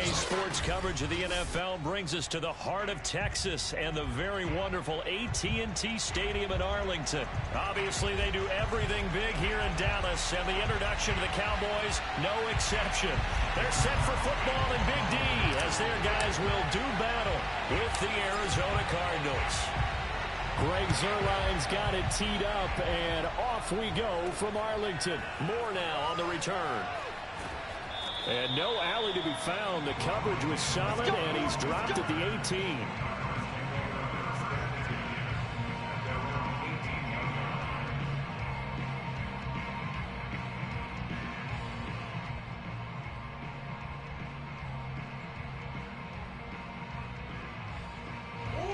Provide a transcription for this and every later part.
Sports coverage of the NFL brings us to the heart of Texas and the very wonderful AT&T Stadium in Arlington. Obviously, they do everything big here in Dallas, and the introduction to the Cowboys, no exception. They're set for football in Big D as their guys will do battle with the Arizona Cardinals. Greg Zuerlein's got it teed up, and off we go from Arlington. More now on the return. And no alley to be found. The coverage was solid, and he's dropped at the 18.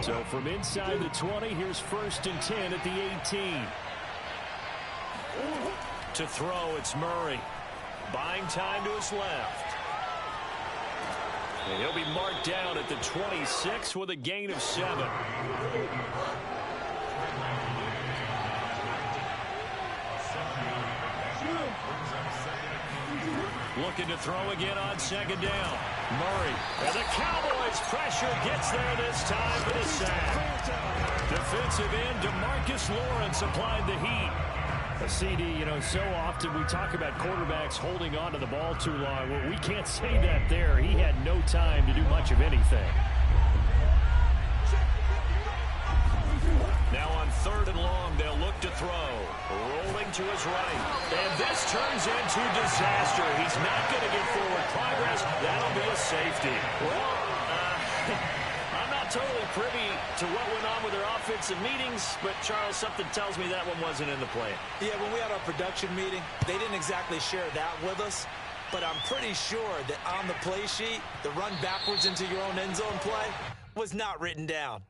So from inside the 20, here's 1st and 10 at the 18. To throw, it's Murray. Buying time to his left. And he'll be marked down at the 26 with a gain of 7. Looking to throw again on 2nd down. Murray. And the Cowboys pressure gets there this time for the sack. Defensive end DeMarcus Lawrence applied the heat. CD, you know, so often we talk about quarterbacks holding on to the ball too long. Well, we can't say that there. He had no time to do much of anything. Now on 3rd and long, they'll look to throw. Rolling to his right. And this turns into disaster. He's not going to get forward progress. That'll be a safety. Well, I'm not totally privy to what went on with their offensive meetings, but, Charles, something tells me that one wasn't in the plan. Yeah, when we had our production meeting, they didn't exactly share that with us, but I'm pretty sure that on the play sheet, the run backwards into your own end zone play was not written down.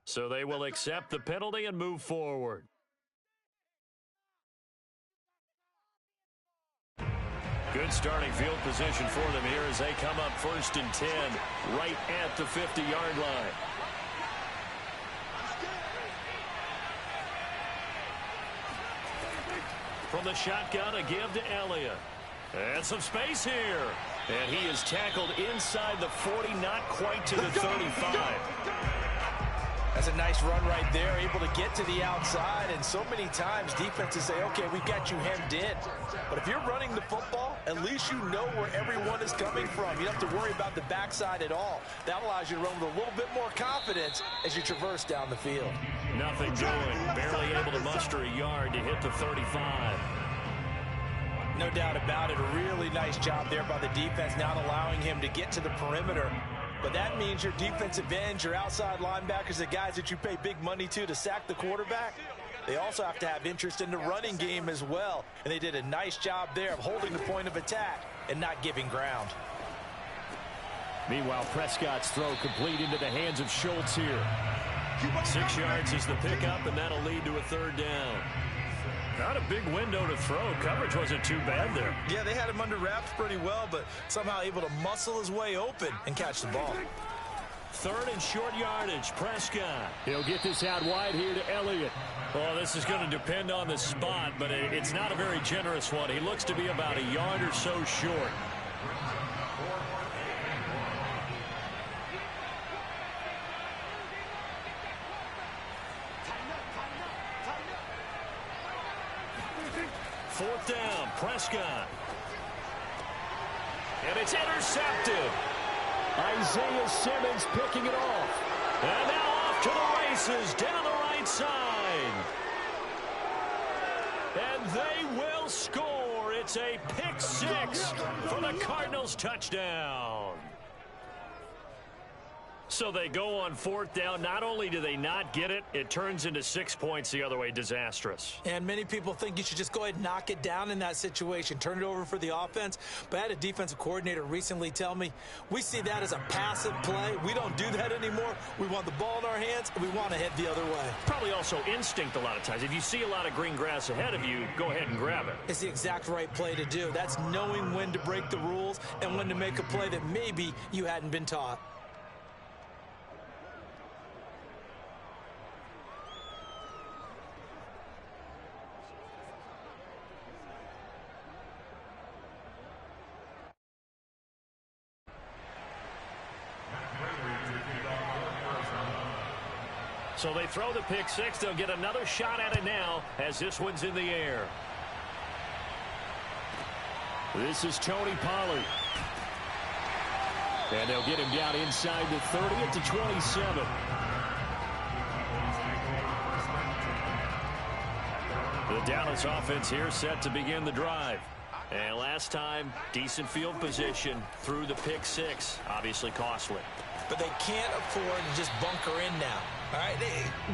So they will accept the penalty and move forward. Good starting field position for them here as they come up 1st and 10 right at the 50-yard line. From the shotgun, a give to Elliott. And some space here. And he is tackled inside the 40, not quite to the 35. That's a nice run right there, able to get to the outside. And so many times defenses say, okay, we got you hemmed in. But if you're running the football, at least you know where everyone is coming from. You don't have to worry about the backside at all. That allows you to run with a little bit more confidence as you traverse down the field. Nothing doing. Barely able to muster a yard to hit the 35. No doubt about it. A really nice job there by the defense, not allowing him to get to the perimeter. But that means your defensive ends, your outside linebackers, the guys that you pay big money to sack the quarterback, they also have to have interest in the running game as well. And they did a nice job there of holding the point of attack and not giving ground. Meanwhile, Prescott's throw complete into the hands of Schultz here. 6 yards is the pickup, and that'll lead to a 3rd down. Not a big window to throw. Coverage wasn't too bad there. Yeah, they had him under wraps pretty well, but somehow able to muscle his way open and catch the ball. 3rd and short yardage, Prescott. He'll get this out wide here to Elliott. Well, this is going to depend on the spot, but it's not a very generous one. He looks to be about a yard or so short. Fourth down, Prescott. And it's intercepted. Isaiah Simmons picking it off. And now off to the races down the right side. And they will score. It's a pick 6 for the Cardinals touchdown. So they go on 4th down. Not only do they not get it, it turns into 6 points the other way. Disastrous. And many people think you should just go ahead and knock it down in that situation. Turn it over for the offense. But I had a defensive coordinator recently tell me, we see that as a passive play. We don't do that anymore. We want the ball in our hands, and we want to head the other way. Probably also instinct a lot of times. If you see a lot of green grass ahead of you, go ahead and grab it. It's the exact right play to do. That's knowing when to break the rules and when to make a play that maybe you hadn't been taught. So they throw the pick 6. They'll get another shot at it now as this one's in the air. This is Tony Pollard. And they'll get him down inside the 30 at the 27. The Dallas offense here set to begin the drive. And last time, decent field position through the pick 6. Obviously costly. But they can't afford to just bunker in now. All right,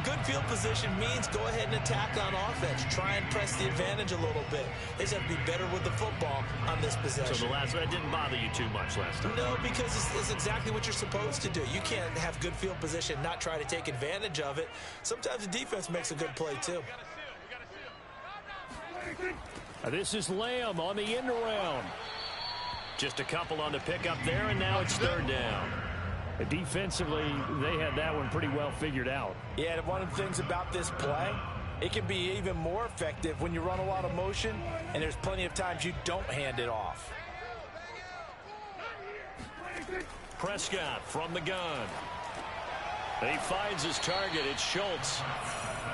good field position means go ahead and attack on offense. Try and press the advantage a little bit. They just have to be better with the football on this possession. So the last one didn't bother you too much last time? No, because it's exactly what you're supposed to do. You can't have good field position, not try to take advantage of it. Sometimes the defense makes a good play too. This is Lamb on the end around. Just a couple on the pickup there, and now it's 3rd down. Defensively, they had that one pretty well figured out. Yeah, and one of the things about this play, it can be even more effective when you run a lot of motion, and there's plenty of times you don't hand it off. Prescott from the gun. And he finds his target. It's Schultz.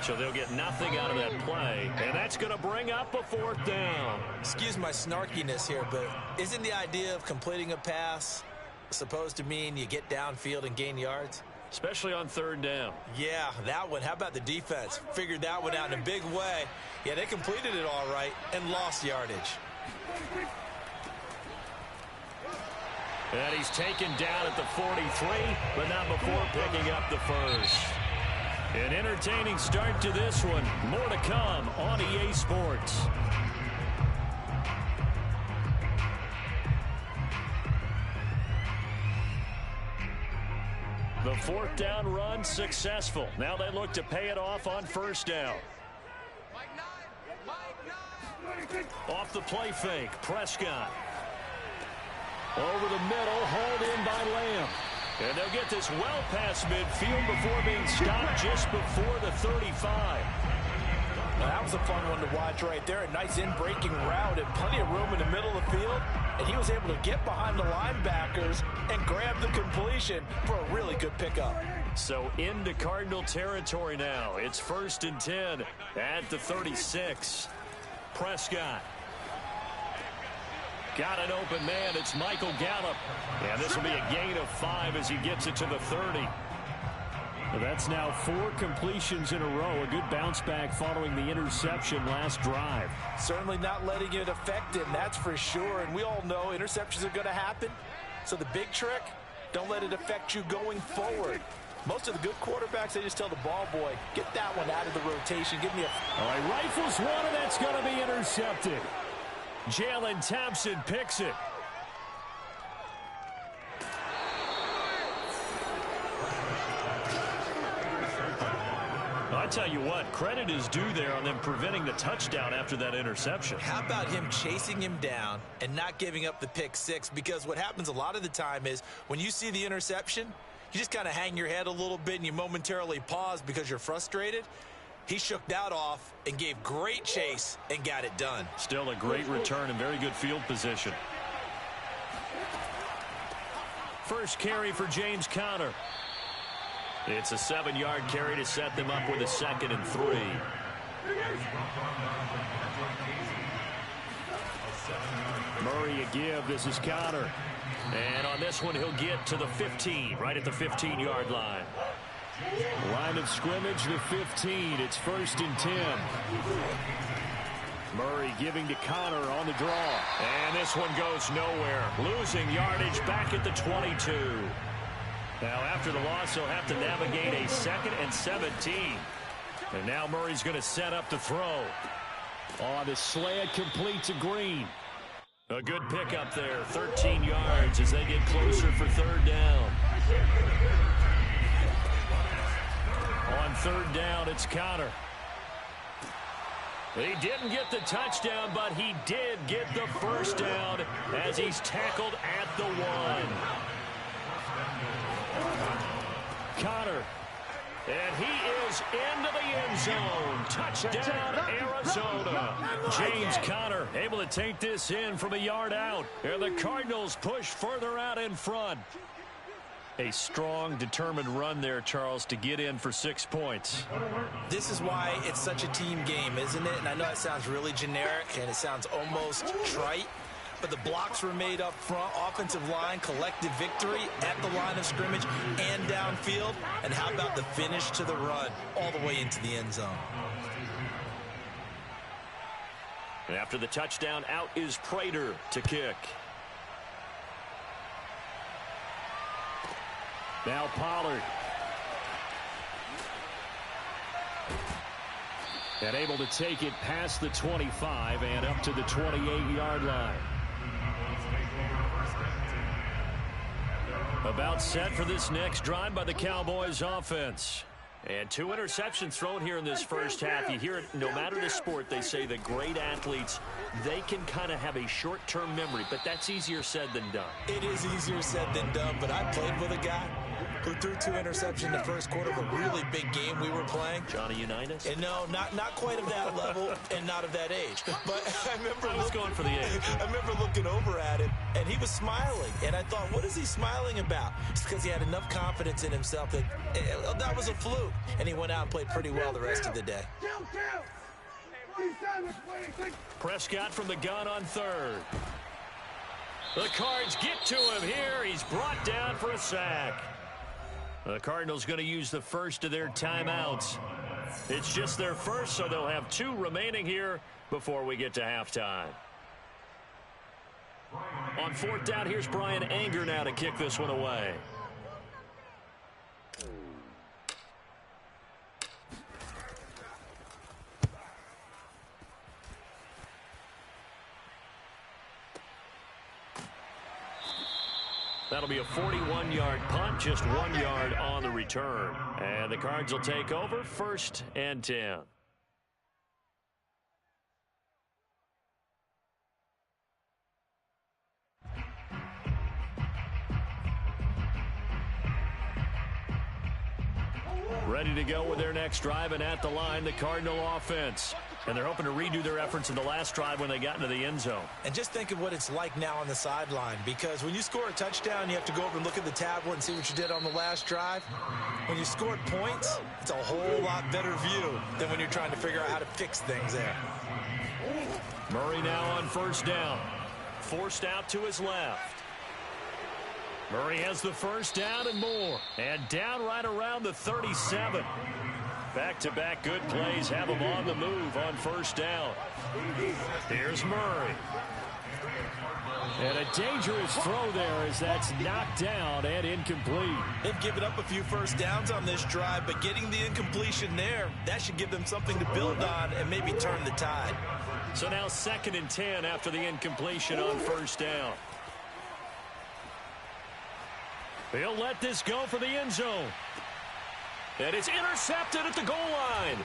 So they'll get nothing out of that play, and that's going to bring up a 4th down. Excuse my snarkiness here, but isn't the idea of completing a pass supposed to mean you get downfield and gain yards? Especially on 3rd down. Yeah, that one. How about the defense? Figured that one out in a big way. Yeah, they completed it all right and lost yardage. And he's taken down at the 43, but not before picking up the first. An entertaining start to this one. More to come on EA Sports. The fourth down run successful. Now they look to pay it off on first down. Off the play fake, Prescott. Over the middle, hauled in by Lamb. And they'll get this well past midfield before being stopped just before the 35. Now, that was a fun one to watch right there. A nice in-breaking route and plenty of room in the middle of the field. And he was able to get behind the linebackers and grab the completion for a really good pickup. So into Cardinal territory now. It's 1st and 10 at the 36. Prescott. Got an open man. It's Michael Gallup. And this will be a gain of 5 as he gets it to the 30. Well, that's now 4 completions in a row. A good bounce back following the interception last drive. Certainly not letting it affect him, that's for sure. And we all know interceptions are going to happen. So the big trick, don't let it affect you going forward. Most of the good quarterbacks, they just tell the ball boy, get that one out of the rotation. Give me a... All right, rifles one, and that's going to be intercepted. Jalen Thompson picks it. I tell you what, credit is due there on them preventing the touchdown after that interception. How about him chasing him down and not giving up the pick six? Because what happens a lot of the time is when you see the interception, you just kind of hang your head a little bit and you momentarily pause because you're frustrated. He shook that off and gave great chase and got it done. Still a great return and very good field position. First carry for James Conner. It's a 7-yard carry to set them up with a 2nd and 3. Murray a give. This is Conner. And on this one, he'll get to the 15, right at the 15-yard line. Line of scrimmage, the 15. It's 1st and 10. Murray giving to Conner on the draw. And this one goes nowhere. Losing yardage back at the 22. Now, after the loss, he'll have to navigate a 2nd and 17. And now Murray's going to set up to throw. On the slant, complete to Green. A good pickup there, 13 yards as they get closer for 3rd down. On 3rd down, it's Conner. He didn't get the touchdown, but he did get the 1st down as he's tackled at the 1. Conner. And he is into the end zone. Touchdown, Arizona. James Conner able to take this in from a yard out. And the Cardinals push further out in front. A strong, determined run there, Charles, to get in for 6 points. This is why it's such a team game, isn't it? And I know it sounds really generic and it sounds almost trite. But the blocks were made up front, offensive line, collective victory at the line of scrimmage and downfield. And how about the finish to the run all the way into the end zone? And after the touchdown, out is Prater to kick. Now Pollard. And able to take it past the 25 and up to the 28-yard line. About set for this next drive by the Cowboys offense. And 2 interceptions thrown here in this first half. You hear it, no matter the sport, they say that great athletes, they can kind of have a short-term memory, but that's easier said than done. It is easier said than done, but I played with a guy who threw 2 interceptions in the first quarter of a really big game we were playing. Johnny Unitas? And no, not quite of that level and not of that age. But I remember going for the age. I remember looking over at him, and he was smiling. And I thought, what is he smiling about? It's because he had enough confidence in himself that that was a fluke. And he went out and played pretty well the rest of the day. Prescott from the gun on 3rd. The Cards get to him here. He's brought down for a sack. The Cardinals going to use the first of their timeouts. It's just their first, so they'll have 2 remaining here before we get to halftime. On fourth down, here's Brian Anger now to kick this one away. That'll be a 41-yard punt, just 1 yard on the return. And the Cards will take over, 1st and 10. Ready to go with their next drive, and at the line, the Cardinal offense. And they're hoping to redo their efforts in the last drive when they got into the end zone. And just think of what it's like now on the sideline, because when you score a touchdown, you have to go over and look at the tablet and see what you did on the last drive. When you scored points, it's a whole lot better view than when you're trying to figure out how to fix things there. Murray now on 1st down. Forced out to his left. Murray has the 1st down and more. And down right around the 37. Back-to-back good plays have him on the move on 1st down. Here's Murray. And a dangerous throw there as that's knocked down and incomplete. They've given up a few 1st downs on this drive, but getting the incompletion there, that should give them something to build on and maybe turn the tide. So now 2nd and 10 after the incompletion on 1st down. He'll let this go for the end zone. And it's intercepted at the goal line.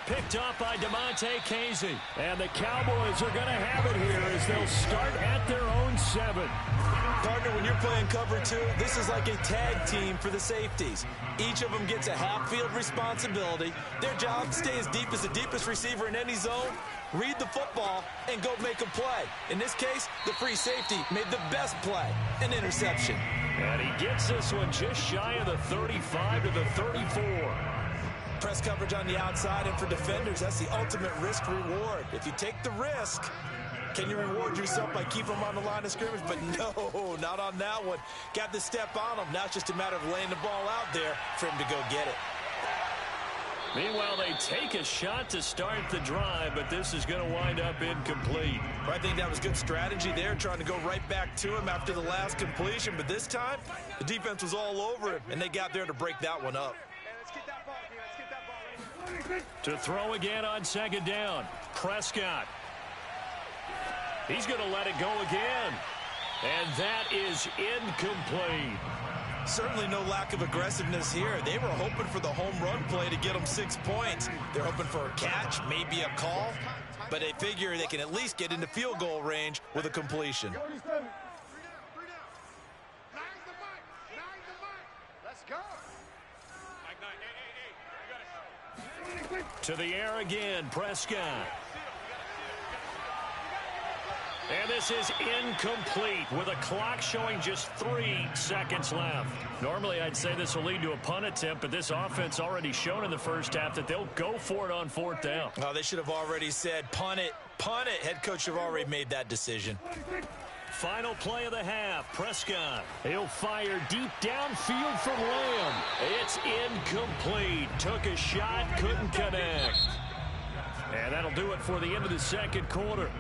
Picked up by DeMonte Casey. And the Cowboys are going to have it here as they'll start at their own 7. Partner, when you're playing cover 2, this is like a tag team for the safeties. Each of them gets a half-field responsibility. Their job, stay as deep as the deepest receiver in any zone, read the football, and go make a play. In this case, the free safety made the best play, an interception. And he gets this one just shy of the 35 to the 34. Press coverage on the outside, and for defenders, that's the ultimate risk-reward. If you take the risk, can you reward yourself by keeping them on the line of scrimmage? But no, not on that one. Got the step on him. Now it's just a matter of laying the ball out there for him to go get it. Meanwhile, they take a shot to start the drive, but this is going to wind up incomplete. Well, I think that was good strategy there, trying to go right back to him after the last completion. But this time, the defense was all over him, and they got there to break that one up. To throw again on 2nd down, Prescott. He's going to let it go again. And that is incomplete. Certainly no lack of aggressiveness here. They were hoping for the home run play to get them 6 points. They're hoping for a catch, maybe a call, but they figure they can at least get into field goal range with a completion. Let's go. To the air again, Prescott. And this is incomplete with a clock showing just 3 seconds left. Normally, I'd say this will lead to a punt attempt, but this offense already shown in the 1st half that they'll go for it on 4th down. Oh, they should have already said, punt it, punt it. Head coach have already made that decision. Final play of the half, Prescott. He'll fire deep downfield from Lamb. It's incomplete. Took a shot, couldn't connect. And that'll do it for the end of the 2nd quarter.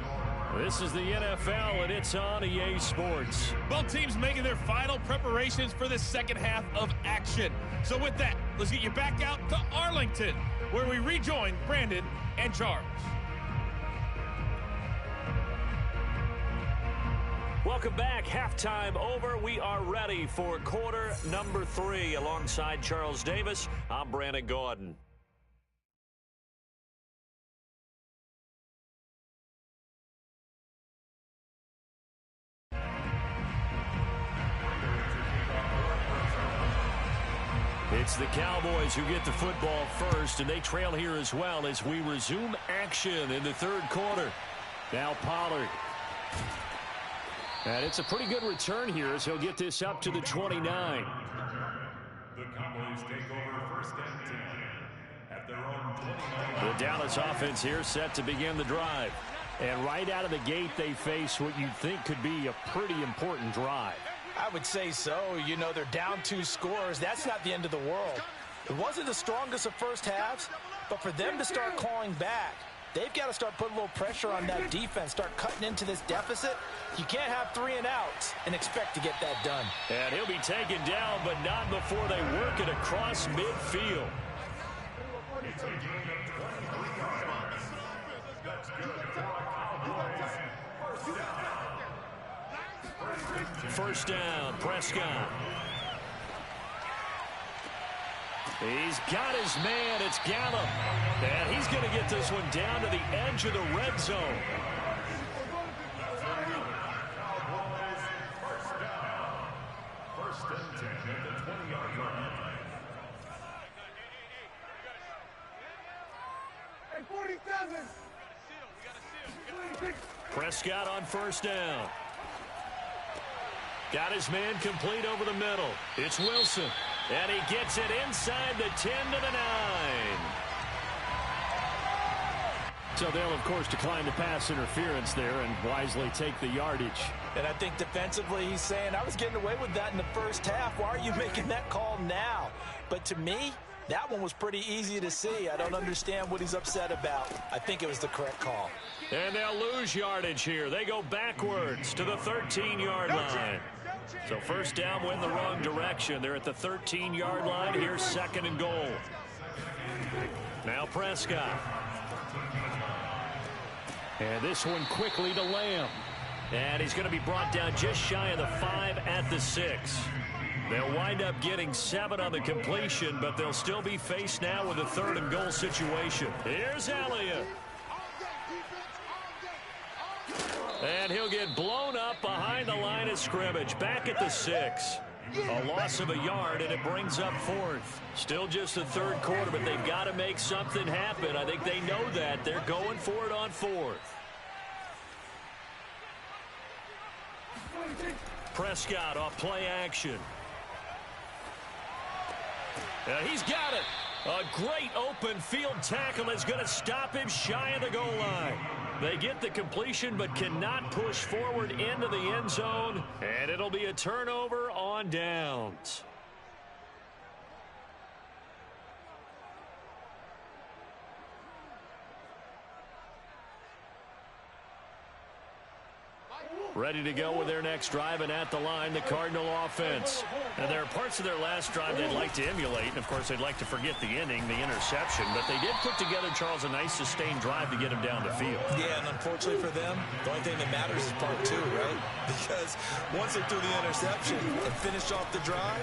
This is the NFL, and it's on EA Sports. Both teams making their final preparations for the 2nd half of action. So with that, let's get you back out to Arlington, where we rejoin Brandon and Charles. Welcome back. Halftime over. We are ready for quarter number 3. Alongside Charles Davis, I'm Brandon Gaudin. It's the Cowboys who get the football first, and they trail here as well as we resume action in the 3rd quarter. Now Pollard. And it's a pretty good return here as he'll get this up to the 29. The Cowboys take over 1st and 10 at their own 29. The Dallas offense here set to begin the drive. And right out of the gate, they face what you'd think could be a pretty important drive. I would say so. You know, they're down 2 scores. That's not the end of the world. It wasn't the strongest of 1st halves, but for them to start clawing back, They've got to start putting a little pressure on that defense, start cutting into this deficit. You can't have 3 and outs and expect to get that done. And he'll be taken down, but not before they work it across midfield. First down, Prescott. He's got his man. It's Gallup. And he's going to get this one down to the edge of the red zone. First and 10 at the 20-yard line. Hey, 47. Prescott on first down. Got his man complete over the middle. It's Wilson. And he gets it inside the 10 to the 9. So they'll, of course, decline the pass interference there and wisely take the yardage. And I think defensively he's saying, I was getting away with that in the first half. Why are you making that call now? But to me, that one was pretty easy to see. I don't understand what he's upset about. I think it was the correct call. And they'll lose yardage here. They go backwards to the 13-yard line. So first down went the wrong direction. They're at the 13-yard line. Here's second and goal. Now Prescott. And this one quickly to Lamb. And he's going to be brought down just shy of the 5 at the 6. They'll wind up getting 7 on the completion, but they'll still be faced now with a 3rd and goal situation. Here's Elliott. And he'll get blown up behind the line of scrimmage. Back at the 6. A loss of a yard, and it brings up 4th. Still just the 3rd quarter, but they've got to make something happen. I think they know that. They're going for it on 4th. Prescott off play action. He's got it. A great open field tackle is going to stop him shy of the goal line. They get the completion but cannot push forward into the end zone, and it'll be a turnover on downs. Ready to go with their next drive, and at the line, the Cardinal offense. And there are parts of their last drive they'd like to emulate, and of course they'd like to forget the inning, the interception, but they did put together, Charles, a nice sustained drive to get him down the field. Yeah, and unfortunately for them, the only thing that matters is part 2, right? Because once they threw the interception and finished off the drive,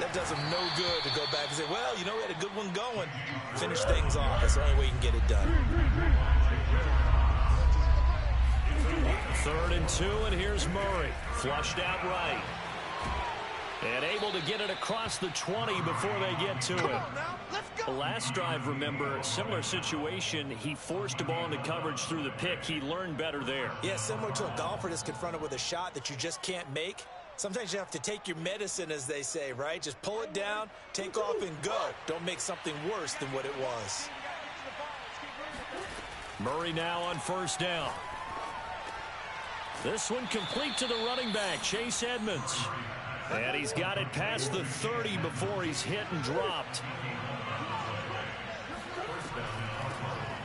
that does them no good to go back and say, well, you know, we had a good one going. Finish things off. That's the only way you can get it done. 3rd and 2, and here's Murray. Flushed out right. And able to get it across the 20 before they get to it. The last drive, remember, similar situation. He forced the ball into coverage through the pick. He learned better there. Yeah, similar to a golfer that's confronted with a shot that you just can't make. Sometimes you have to take your medicine, as they say, right? Just pull it down, take off, and go. Don't make something worse than what it was. Murray now on first down. This one complete to the running back, Chase Edmonds. And he's got it past the 30 before he's hit and dropped.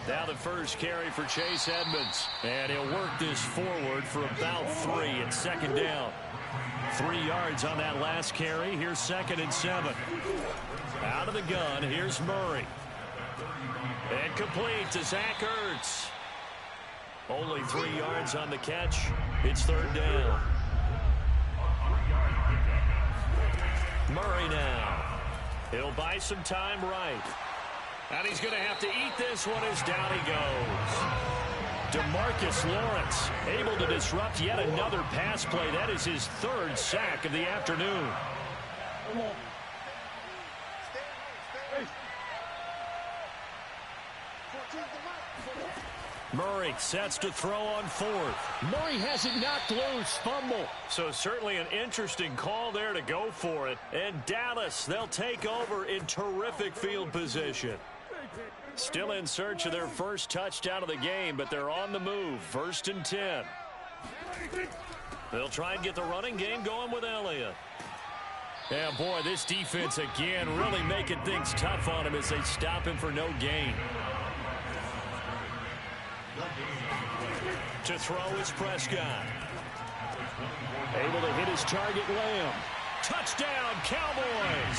Now the first carry for Chase Edmonds. And he'll work this forward for about 3 at second down. 3 yards on that last carry. Here's 2nd and 7. Out of the gun, here's Murray. And complete to Zach Ertz. Only 3 yards on the catch. It's 3rd down. Murray now. He'll buy some time right. And he's going to have to eat this one as down he goes. DeMarcus Lawrence able to disrupt yet another pass play. That is his 3rd sack of the afternoon. Murray sets to throw on 4th. Murray has it knocked loose. Fumble. So certainly an interesting call there to go for it. And Dallas, they'll take over in terrific field position. Still in search of their first touchdown of the game, but they're on the move. 1st and 10. They'll try and get the running game going with Elliott. Yeah, boy, this defense again really making things tough on him as they stop him for no gain. To throw is Prescott. Able to hit his target, Lamb. Touchdown, Cowboys!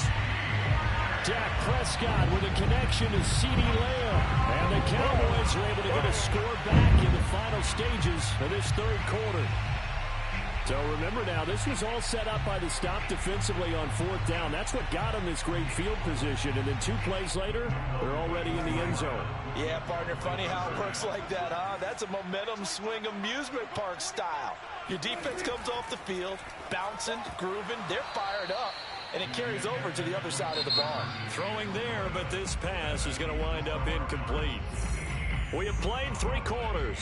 Dak Prescott with a connection to CeeDee Lamb. And the Cowboys are able to get a score back in the final stages of this third quarter. So remember now, this was all set up by the stop defensively on fourth down. That's what got them this great field position. And then 2 plays later, they're already in the end zone. Yeah, partner, funny how it works like that, huh? That's a momentum swing amusement park style. Your defense comes off the field, bouncing, grooving, they're fired up, and it carries over to the other side of the ball. Throwing there, but this pass is going to wind up incomplete. We have played 3 quarters.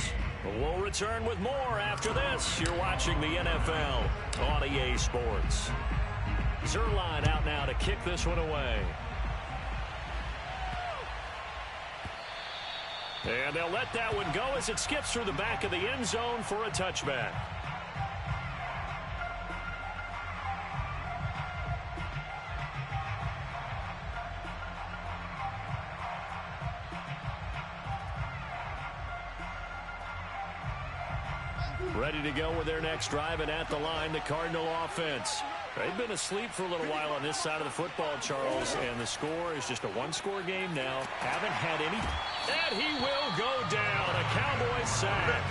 We'll return with more after this. You're watching the NFL on EA Sports. Zerline out now to kick this one away. And they'll let that one go as it skips through the back of the end zone for a touchback. Ready to go with their next drive, and at the line, the Cardinal offense. They've been asleep for a little while on this side of the football, Charles, and the score is just a one-score game now. Haven't had any. And he will go down. A Cowboys sack.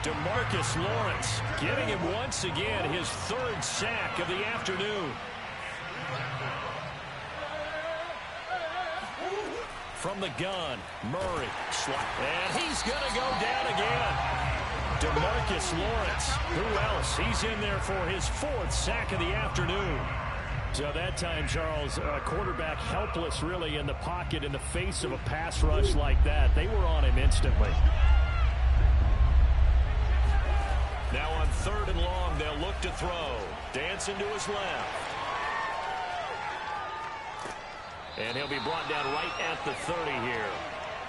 DeMarcus Lawrence getting him once again his 3rd sack of the afternoon. From the gun, Murray. And he's going to go down again. DeMarcus Lawrence. Who else? He's in there for his 4th sack of the afternoon. So that time, Charles, a quarterback helpless really in the pocket in the face of a pass rush like that. They were on him instantly. Now on 3rd and long, they'll look to throw. Dancing to his left. And he'll be brought down right at the 30 here.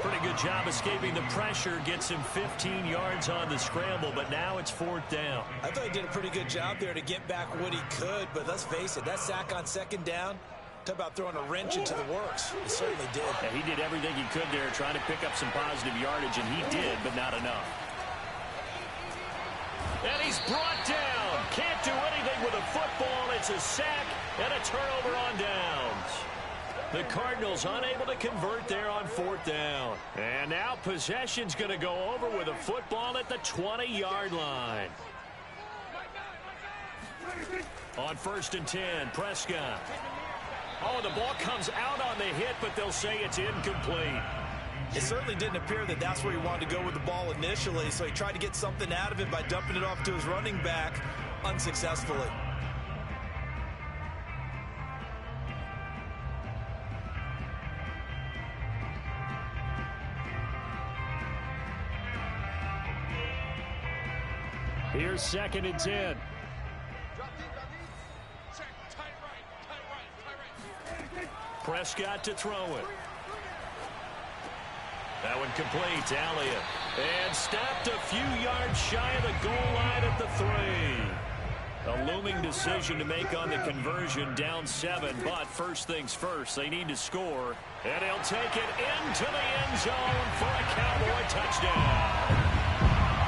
Pretty good job escaping the pressure. Gets him 15 yards on the scramble, but now it's 4th down. I thought he did a pretty good job there to get back what he could, but let's face it, that sack on 2nd down, talk about throwing a wrench into the works. He certainly did. Yeah, he did everything he could there, trying to pick up some positive yardage, and he did, but not enough. And he's brought down. Can't do anything with a football. It's a sack and a turnover on downs. The Cardinals unable to convert there on 4th down. And now possession's going to go over with a football at the 20-yard line. On 1st and 10, Prescott. Oh, the ball comes out on the hit, but they'll say it's incomplete. It certainly didn't appear that that's where he wanted to go with the ball initially, so he tried to get something out of it by dumping it off to his running back unsuccessfully. Here's 2nd and 10. Prescott to throw it. That one complete. Elliott. And stopped a few yards shy of the goal line at the 3. A looming decision to make on the conversion, down 7. But first things first, they need to score. And he'll take it into the end zone for a Cowboy touchdown.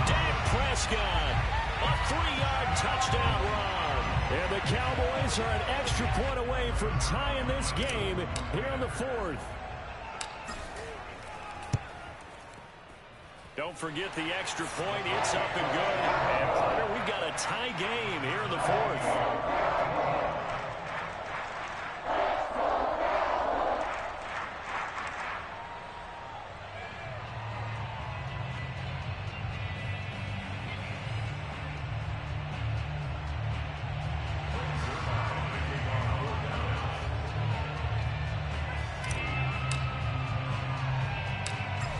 Dak Prescott. A 3-yard touchdown run. And the Cowboys are an extra point away from tying this game here in the 4th. Don't forget the extra point. It's up and good. And partner, we've got a tie game here in the 4th.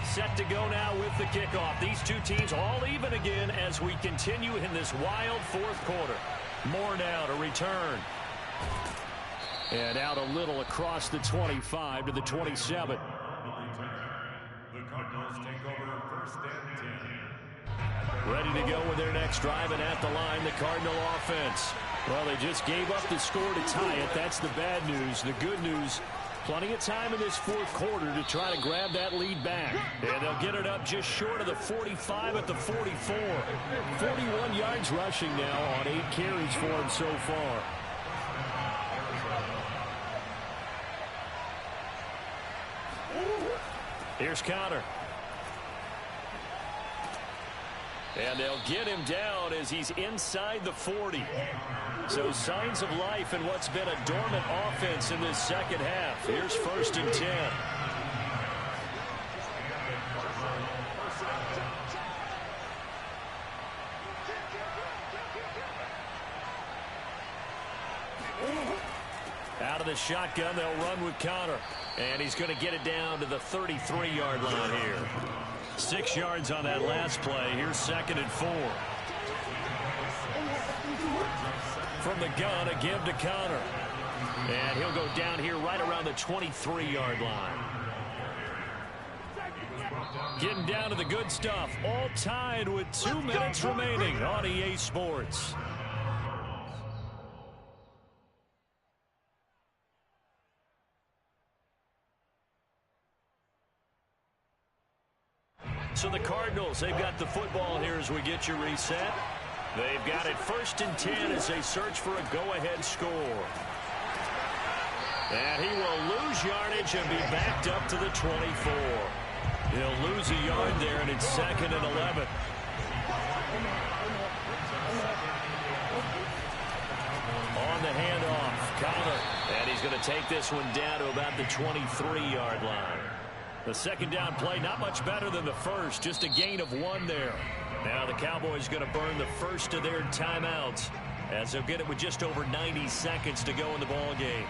Set to go now with the kickoff. These two teams all even again as we continue in this wild 4th quarter. More now to return. And out a little across the 25 to the 27. The Cardinals take over 1st and 10. Ready to go with their next drive, and at the line, the Cardinal offense. Well, they just gave up the score to tie it. That's the bad news. The good news, Plenty of time in this fourth quarter to try to grab that lead back. And they'll get it up just short of the 45 at the 44. 41 yards rushing now on 8 carries for him so far. Here's Connor. And they'll get him down as he's inside the 40. So signs of life in what's been a dormant offense in this second half. Here's 1st and 10. Out of the shotgun, they'll run with Connor. And he's going to get it down to the 33-yard line here. 6 yards on that last play. Here's 2nd and 4. From the gun, a give to Connor. And he'll go down here right around the 23-yard line. Getting down to the good stuff. All tied with 2 minutes remaining on EA Sports. So the Cardinals, they've got the football here as we get you reset. They've got it 1st and 10 as they search for a go-ahead score. And he will lose yardage and be backed up to the 24. He'll lose a yard there, and it's 2nd and 11. On the handoff, Connor. And he's going to take this one down to about the 23-yard line. The second down play, not much better than the first, just a gain of 1 there. Now the Cowboys going to burn the first of their timeouts as they'll get it with just over 90 seconds to go in the ball game.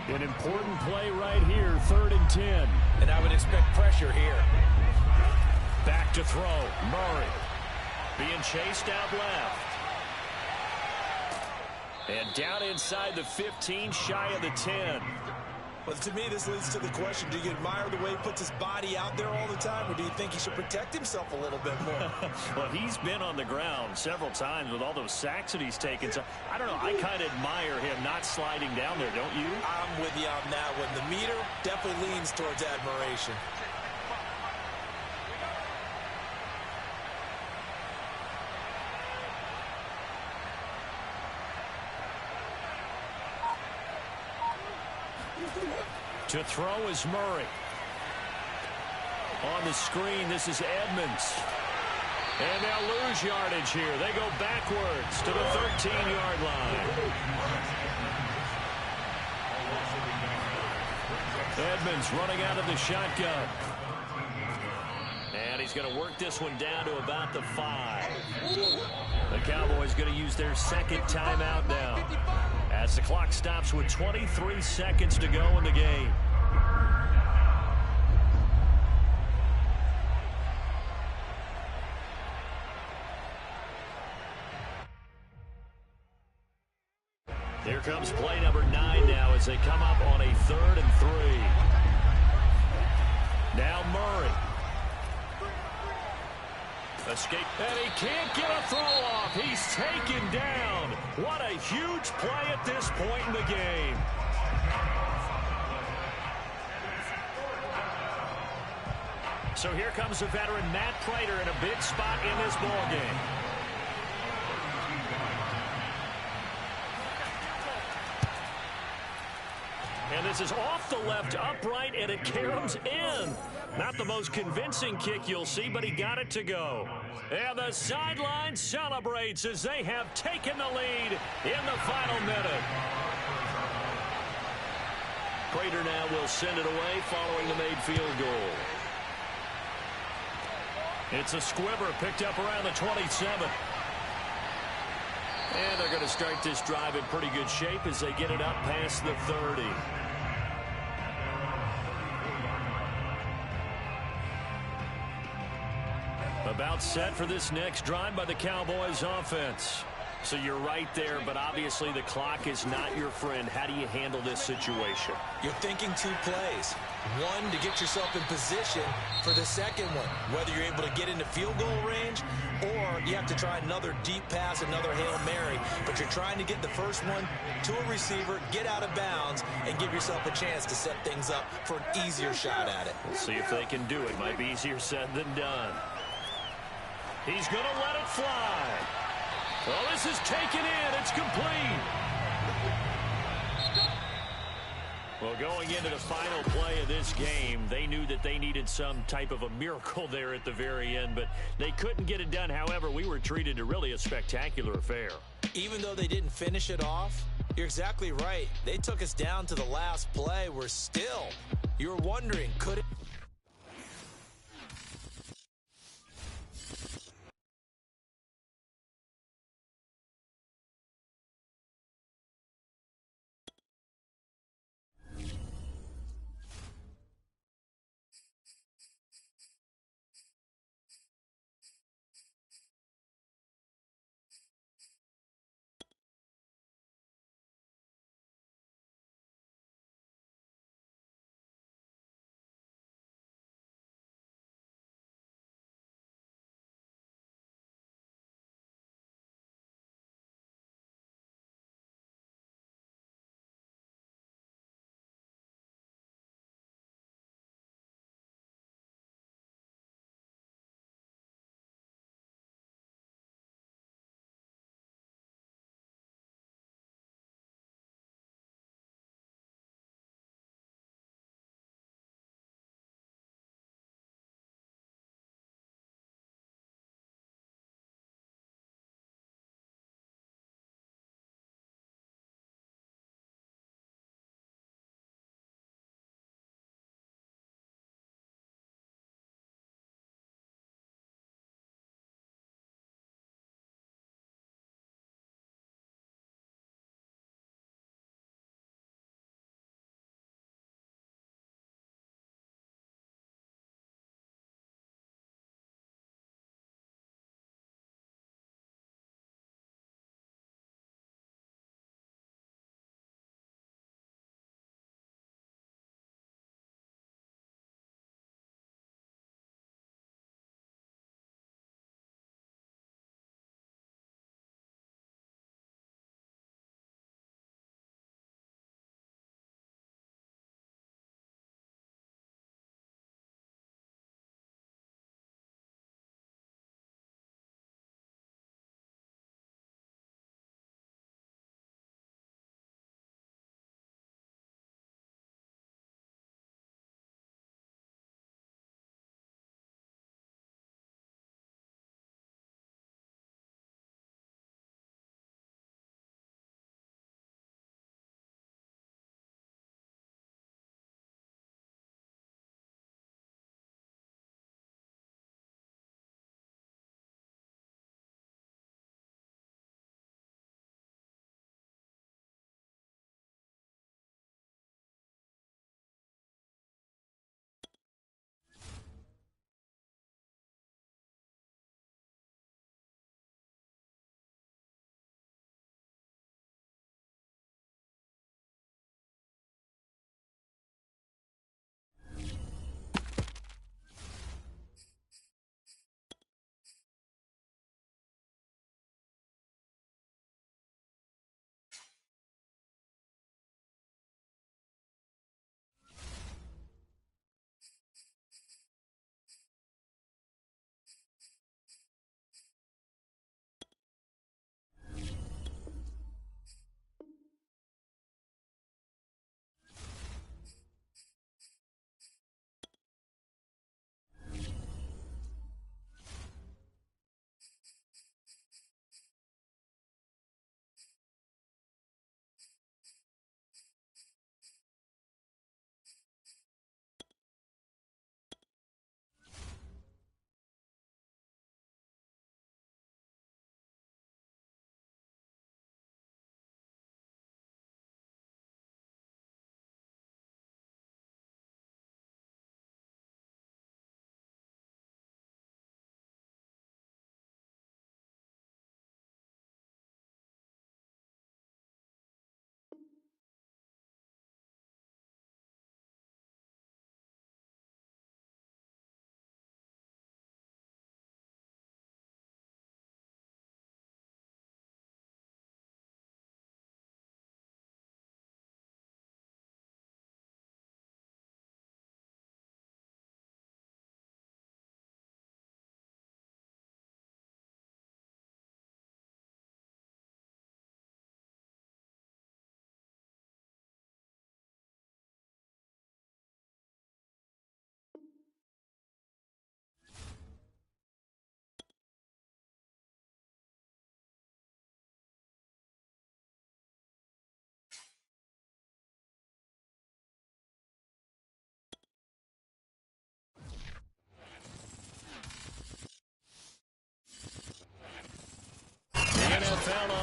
An important play right here, 3rd and 10. And I would expect pressure here. Back to throw, Murray. Being chased out left. And down inside the 15, shy of the 10. Well, to me, this leads to the question, do you admire the way he puts his body out there all the time, or do you think he should protect himself a little bit more? Well, he's been on the ground several times with all those sacks that he's taken. So, I don't know, I kind of admire him not sliding down there, don't you? I'm with you on that one. The meter definitely leans towards admiration. To throw is Murray. On the screen, this is Edmonds. And they'll lose yardage here. They go backwards to the 13-yard line. Edmonds running out of the shotgun. And he's going to work this one down to about the 5. The Cowboys going to use their second timeout now, as the clock stops with 23 seconds to go in the game. Here comes play number 9 now as they come up on a 3rd and 3. Now Murray. Escape, and he can't get a throw off. He's taken down. What a huge play at this point in the game. So here comes the veteran Matt Prater in a big spot in this ball game. And this is off the left upright, and it caroms in. Not the most convincing kick you'll see, but he got it to go. And the sideline celebrates as they have taken the lead in the final minute. Prater now will send it away following the made field goal. It's a squibber picked up around the 27. And they're going to start this drive in pretty good shape as they get it up past the 30. About set for this next drive by the Cowboys offense. So you're right there, but obviously the clock is not your friend. How do you handle this situation? You're thinking 2 plays. One, to get yourself in position for the second one. Whether you're able to get into field goal range range, or you have to try another deep pass, another Hail Mary. But you're trying to get the first one to a receiver, get out of bounds, and give yourself a chance to set things up for an easier shot at it. We'll see if they can do it. Might be easier said than done. He's going to let it fly. Well, this is taken in. It's complete. Well, going into the final play of this game, they knew that they needed some type of a miracle there at the very end, but they couldn't get it done. However, we were treated to really a spectacular affair. Even though they didn't finish it off, you're exactly right. They took us down to the last play. We're still, you're wondering, could it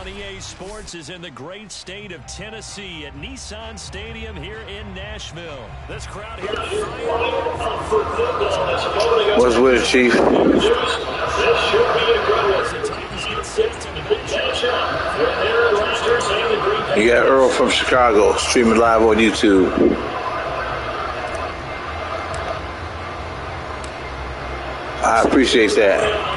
EA Sports is in the great state of Tennessee at Nissan Stadium here in Nashville. This crowd here What's with it, Chief? You got Earl from Chicago streaming live on YouTube. I appreciate that.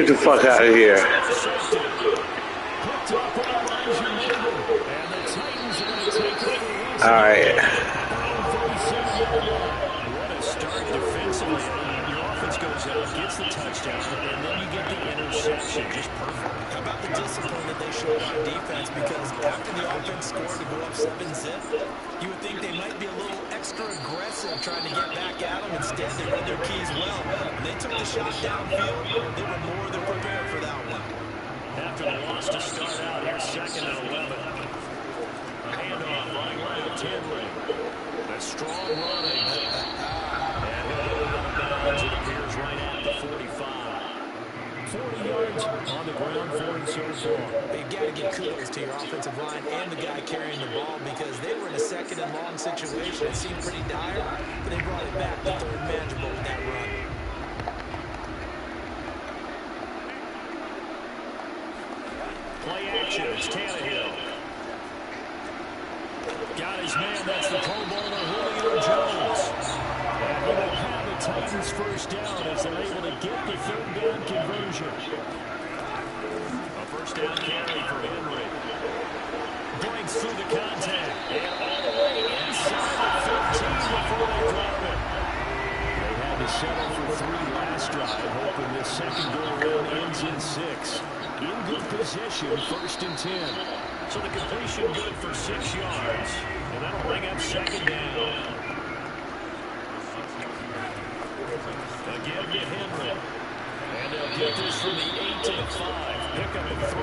Get the fuck out of here. All right. What a start defensively. Your offense goes out. gets the touchdown, and then you get the interception. Just perfect. How about the discipline that they showed on defense? Because after the offense scored to go up 7-zip, you would think they might be a little extra aggressive trying to get back at them. Instead, they read their keys well. When they took the shot downfield, they were more than prepared for that one. After the loss to start out, here's 2nd and 11. A handoff running right at Henry. A strong running. And he'll go out of bounds. It appears right at the 45. 40 yards on the ground for him so far. You've got to give kudos to your offensive line and the guy carrying the ball because they were in a 2nd and long situation. It seemed pretty dire, but they brought it back. The 3rd manageable with that run. Play action. It's Tannehill. Got his man. That's the Pro Bowler, Julio Jones. And he will have the Titans first down as they're able to get the 3rd down conversion. A first down carry for Henry. Breaks through the contact. And all the way inside the 15 before they drop it. They had to settle for 3 last drive, hoping this second go-around ends in 6. In good position, 1st and 10. So the completion good for 6 yards. And that'll bring up 2nd down. Again to Henry. And they'll get this from the 8 to the 5. Pick up at 3.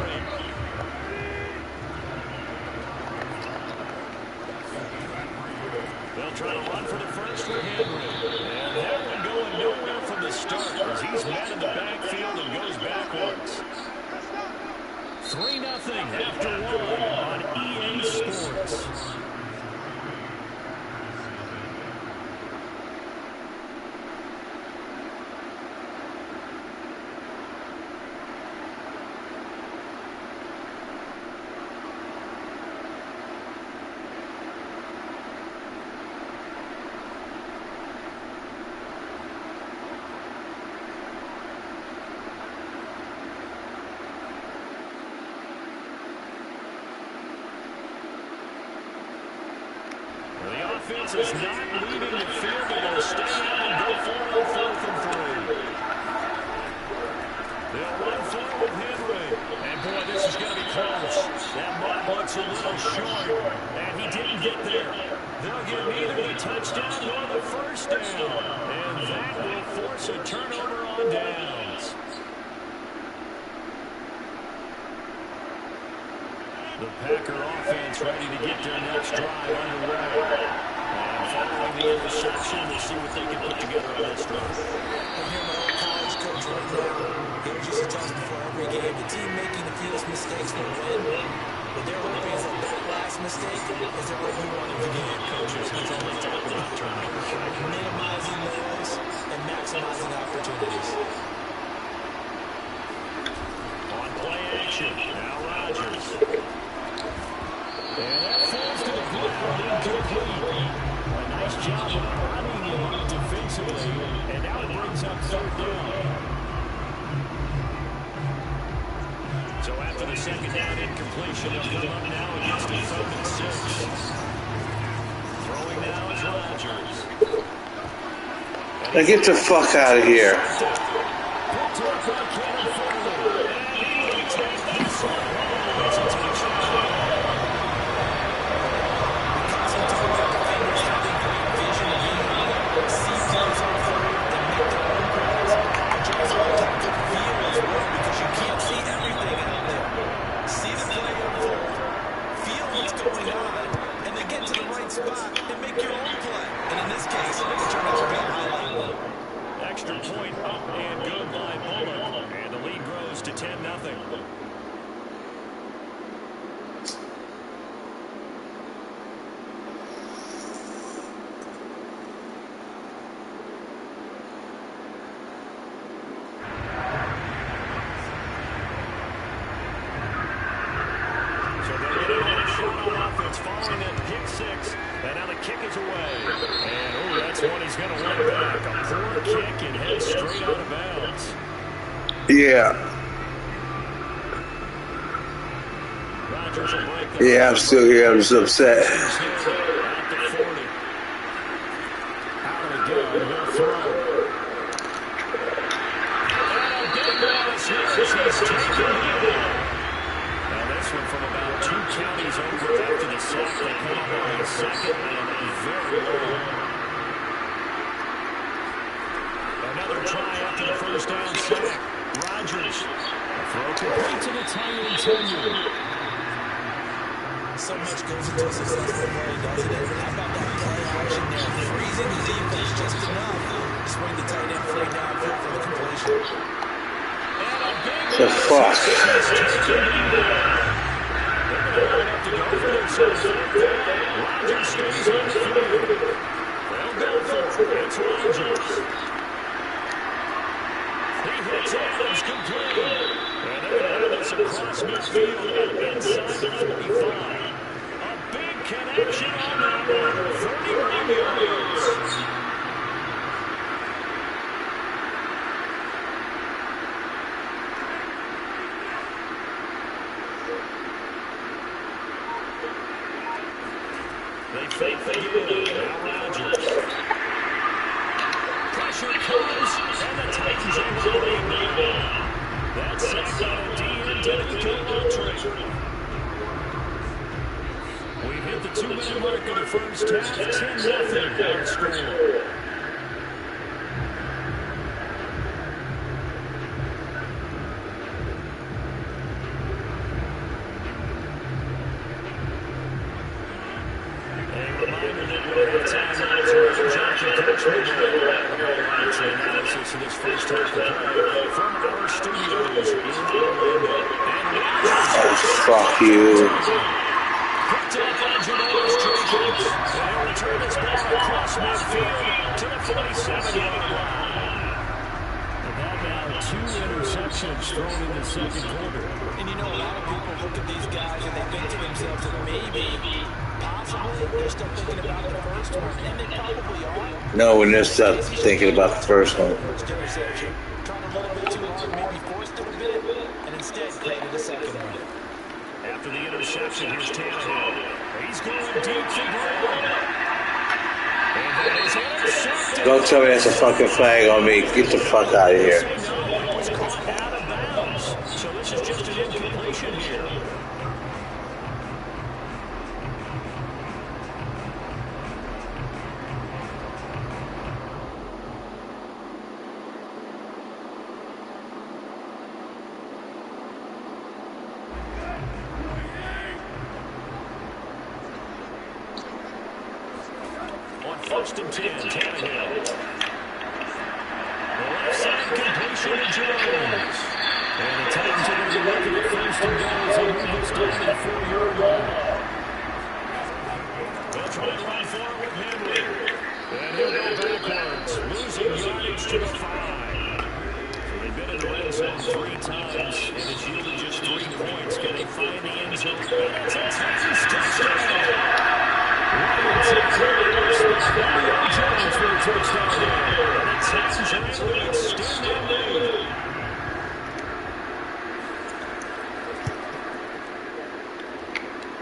They'll try to run for the first for Henry. And that one going nowhere from the start as he's met in the backfield and goes backwards. 3-0 after 1 on EA Sports. Offense is not leaving the field. They're going to stay out and go for it on 4th and 3. They'll run for it with Henry. And boy, this is going to be close. That mark looks a little short. And he didn't get there. They'll get neither the touchdown nor the first down. And that will force a turnover on downs. The Packer offense ready to get their next drive underway. And following the interception, we'll see what they can put together on this drive. I'm hearing my old college coach right now. He used to tell us before every game, the team making the fewest mistakes will win. But their hope is that last mistake isn't what we want in the game. Coaches, he's only talking about turnovers. Minimizing those and maximizing opportunities. On play action, now Rodgers. And that falls to the ground, incomplete. A nice job of running defensively, and now it brings up 3rd down. So after the 2nd down incompletion, they'll come up now against a 3rd and 6. Throwing now is Rodgers. Now get the fuck out of here. Picked up by Kevin Fuller. And he will take this one home. It's a touchdown. Extra point up and good by Bullock. And the lead grows to 10-0. So they're getting a shot on offense following that pick 6. And now the kick is away. And, that's one he's going to run back. A poor kick and head straight out of bounds. Yeah. Rodgers will break the Yeah, I'm still here. I'm just upset. At the 40. Out of the gun, he'll throw. Army's over after the sack. They come up on a second and a very long. Another try after the first down sack. Rodgers. A throw complete to the tight end tenure. So much goes into a successful play, doesn't it? How about that play action there? Freezing the defense just enough to swing the tight end free downfield for the completion. The fuck? Rodgers stays on the field. They'll go for it. It's Rodgers. He hits Adams complete. And they're going to have this across midfield inside the 45. A big connection on that one. 31 yards. They fake the give. Now Rodgers. Pressure comes, and the Titans are rolling now. That's sacked by the D into the We've hit the 2-minute mark of the first half. 10-0 our score. To this first half of play from our studios in Orlando. Oh, fuck you. Picked up on Janoris Jenkins. And he'll return this ball across midfield to the 47-yard line. And that now 2 interceptions thrown in the second quarter. And you know, a lot of people look at these guys and they think to themselves that maybe, possibly, they're still thinking about the first one. And they probably are. No, when they're stuck thinking about the first one. First interception. Trying a little bit too hard, maybe forced it a bit, and instead created a second one. After the interception, here's Tannehill. He's going deep for Brown. And that is intercepted. Don't tell me that's a fucking flag on me. Get the fuck out of here. It was caught out of bounds. So this is just an incompletion here. First and 10, Tannehill. The left side completion to Jones. And the Titans are going to be looking at first and goal as they move this down to the 4-yard line. They'll try to run forward with Henry. And he'll go backwards, losing yardage to the 5. So they've been in the red zone 3 times, and it's yielded just 3 points. Can they find the end zone? And it's a Titans touchdown. Julio Jones for the touchdown there. And the Titans are able to extend their lead.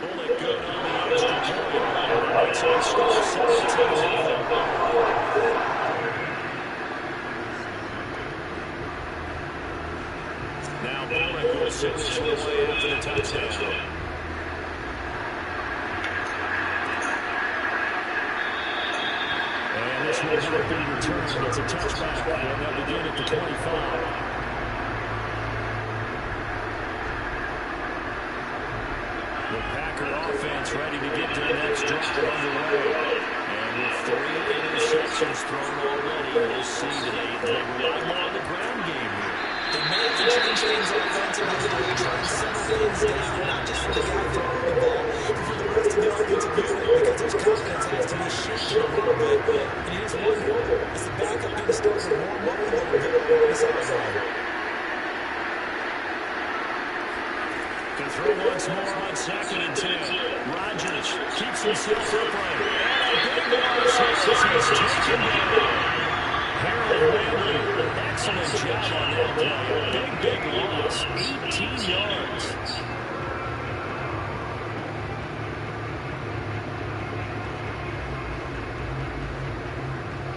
Bullet good on the extra point. And that makes it score 17-0. Now Bullet will send this one away after the touchdown. This will not be returned. It's a touchback, and they'll begin at the 25. The Packer offense ready to get to the next drive underway. And with 3 interceptions thrown already, we'll see that they rely more on the ground game here. They may have to change things offensively to try and settle things down, not just for the guy throwing the ball, but for the rest of the offensive unit, because there's confidence has to be shaken a little bit. And here's one as the backup being started warm up a little bit on the sideline. To throw once more on 2nd and 10. Rodgers keeps himself upright. And a big loss as he's taken down. Harold Landry, excellent job on that play. Big loss, 18 yards.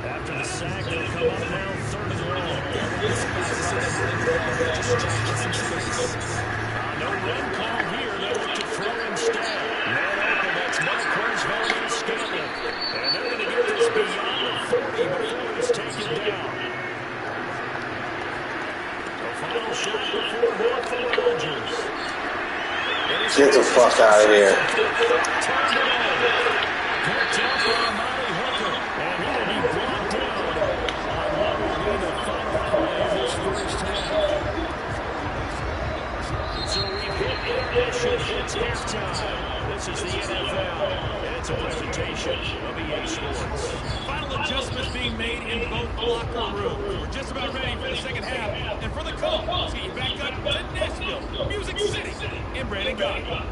After the sack, they'll come up now 3rd and long. No run call here. They look to throw instead. Get the fuck out of here. It's halftime. This is the NFL, and it's a presentation of EA Sports. Final adjustments being made in both locker rooms. We're just about ready for the second half. And for the call, let's get you back up to Nashville, Music City, in Brandon Gott.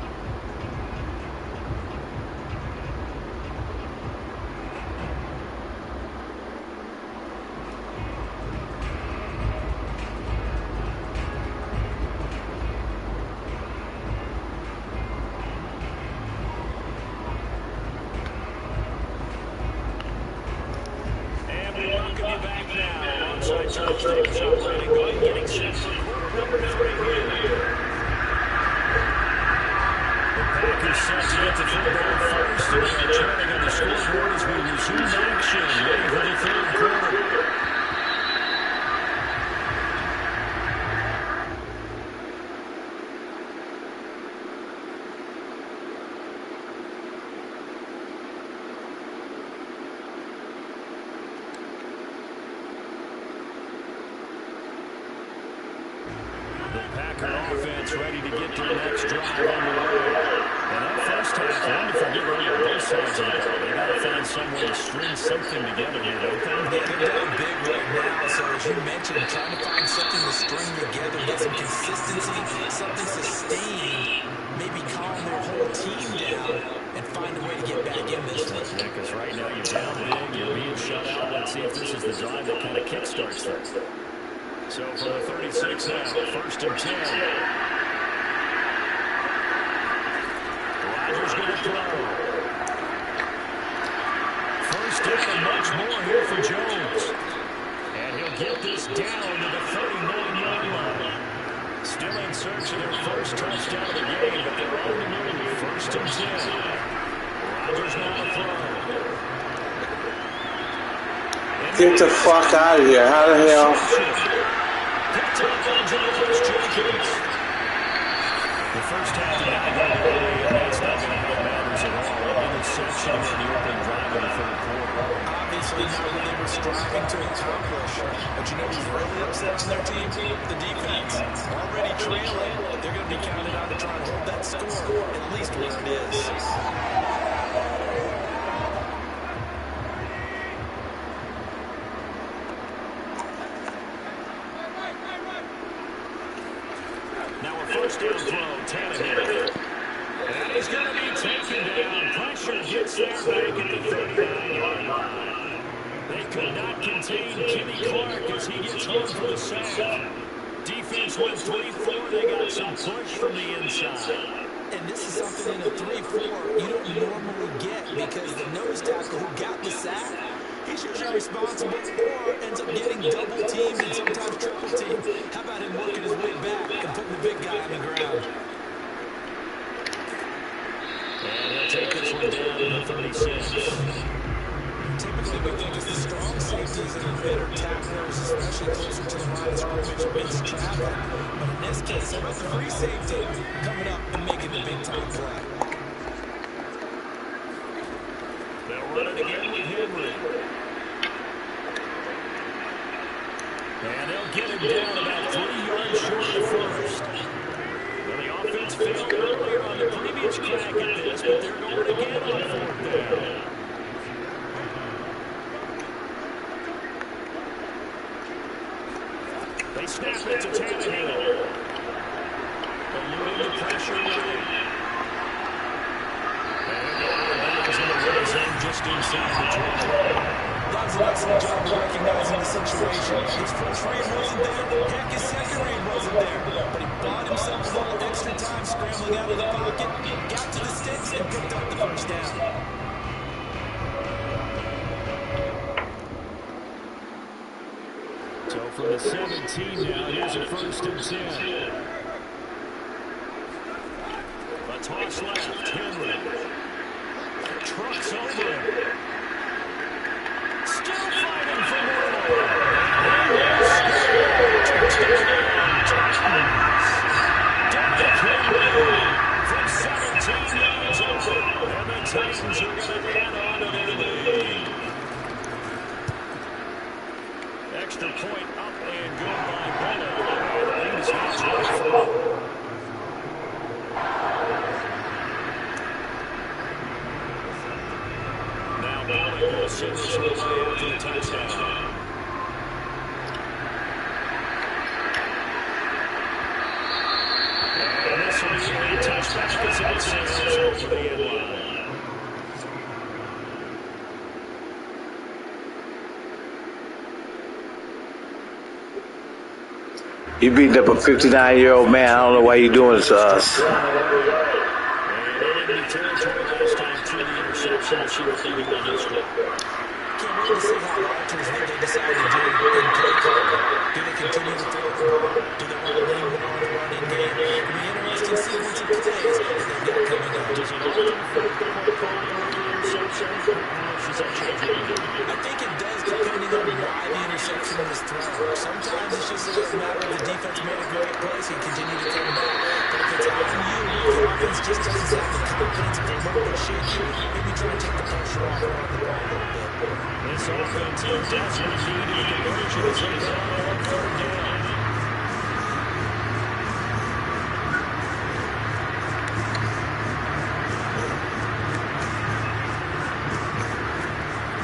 Offense ready to get their next drive underway. And that first half, wonderful get right on both sides of the ball. They got to find some way to string something together here, don't they? Yeah, they're down big right now. So as you mentioned, trying to find something to string together, get some consistency, something sustained, maybe calm their whole team down and find a way to get back in this one. Yeah, because right now you're down big, you're being shut out. Let's see if this is the drive that kind of kickstarts things. So from the 36 now, 1st and 10. Rodgers going to throw. First down and much more here for Jones. And he'll get this down to the 39-yard line. Still in search of their first touchdown of the game, but they're on the move. 1st and 10. Rodgers now to throw. Get the fuck out of here. How the hell? The first half did not go their way, and that's not going to help matters at all. An interception on the opening drive of the third quarter. Obviously not what they were striving to accomplish. But you know who's really upset on their team? The defense. Already trailing. They're going to be counted on to try and hold that score, at least where it is. First down throw, Tannehill. And he's going to be taken down. Pressure gets there back at the 39-yard line. They could not contain Kenny Clark as he gets home for the sack. Defense went 3-4. They got some push from the inside. And this is something in a 3-4 you don't normally get because the nose tackle who got the sack, he's usually responsible or ends up getting double teamed and sometimes triple teamed. How about him working his way back and putting the big guy on the ground? And he'll take this one down to the 36. Typically, we think of the strong safeties that are better tacklers, especially closer to the line of scrimmage amidst traffic. But in this case, how about the free safety coming up and making the big-time play? They'll run it again with Henry. And they'll get him down about 3 yards short of the first. Well, the offense failed earlier on the previous crack at this, but they're going again on 4th down. They snap it to Tannehill. Eluding the pressure right. And they'll go out of bounds in the red zone just inside the 12. That was an excellent job of recognizing the situation. His first read wasn't there. Heck, his second read wasn't there. But he bought himself a little extra time scrambling out of the pocket, got to the sticks, and picked up the first down. So from the 17 now, here's a 1st and 10. A toss left, Henry. Trucks over him. Still fighting for more. Touchdown, Titans. Derrick Henry from send this one away after the touchdown. And this will be a touchback as it sails over the end line. You beating up a 59-year-old man. I don't know why you're doing this to us. And in the territory last time through the interception. We'll see what they do on this one. Can't wait to see how Rodgers, what they decide to do in play calling. Do they continue to throw the ball? Do they want to lean more on the running game? It'll be interesting to see what some plays that they've got coming up. Does it alter for the play calling or the interception? How much does that change what you do? I think it does, depending on why the interception was thrown. Sometimes it's just a matter of the defense made a great play, so you continue to come back. But if it's on you, the offense just doesn't have the confidence of a little bit shaky, maybe try and take the pressure off and run the ball a little bit. This offense in desperate need of a conversion as they go on third down.